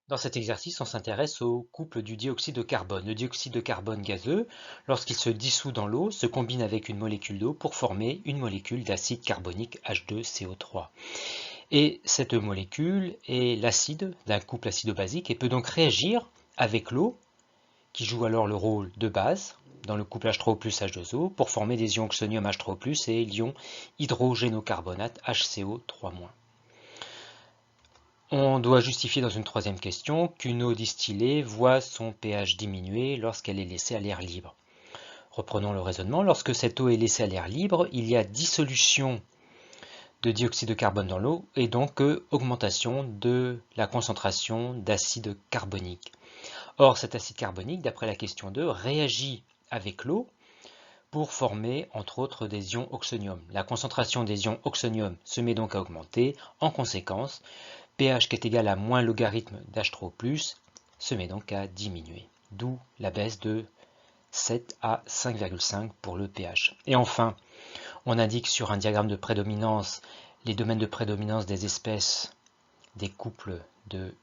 Dans cet exercice, on s'intéresse au couple du dioxyde de carbone. Le dioxyde de carbone gazeux, lorsqu'il se dissout dans l'eau, se combine avec une molécule d'eau pour former une molécule d'acide carbonique H2CO3. Et cette molécule est l'acide d'un couple acido-basique et peut donc réagir avec l'eau, qui joue alors le rôle de base dans le couple H3O plus H2O pour former des ions oxonium H3O plus et l'ion hydrogénocarbonate HCO3-. On doit justifier dans une troisième question qu'une eau distillée voit son pH diminuer lorsqu'elle est laissée à l'air libre. Reprenons le raisonnement. Lorsque cette eau est laissée à l'air libre, il y a dissolution de dioxyde de carbone dans l'eau et donc augmentation de la concentration d'acide carbonique. Or, cet acide carbonique, d'après la question 2, réagit avec l'eau pour former entre autres des ions oxonium. La concentration des ions oxonium se met donc à augmenter. En conséquence, pH qui est égal à moins logarithme d'H3O+, se met donc à diminuer. D'où la baisse de 7 à 5,5 pour le pH. Et enfin, on indique sur un diagramme de prédominance les domaines de prédominance des espèces des couples de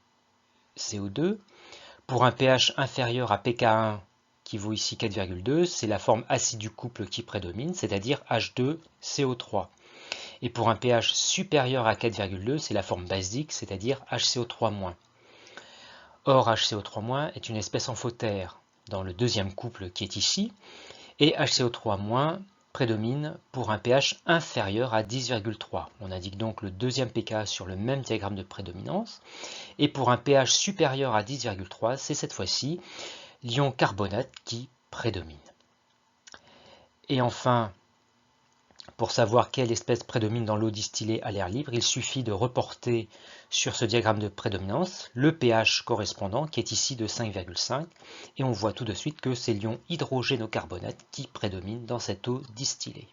CO2. Pour un pH inférieur à pK1, qui vaut ici 4,2, c'est la forme acide du couple qui prédomine, c'est-à-dire H2CO3. Et pour un pH supérieur à 4,2, c'est la forme basique, c'est-à-dire HCO3-. Or, HCO3- est une espèce amphotère dans le deuxième couple qui est ici, et HCO3- prédomine pour un pH inférieur à 10,3. On indique donc le deuxième pKa sur le même diagramme de prédominance, et pour un pH supérieur à 10,3, c'est cette fois-ci l'ion carbonate qui prédomine. Et enfin, pour savoir quelle espèce prédomine dans l'eau distillée à l'air libre, il suffit de reporter sur ce diagramme de prédominance le pH correspondant qui est ici de 5,5 et on voit tout de suite que c'est l'ion hydrogénocarbonate qui prédomine dans cette eau distillée.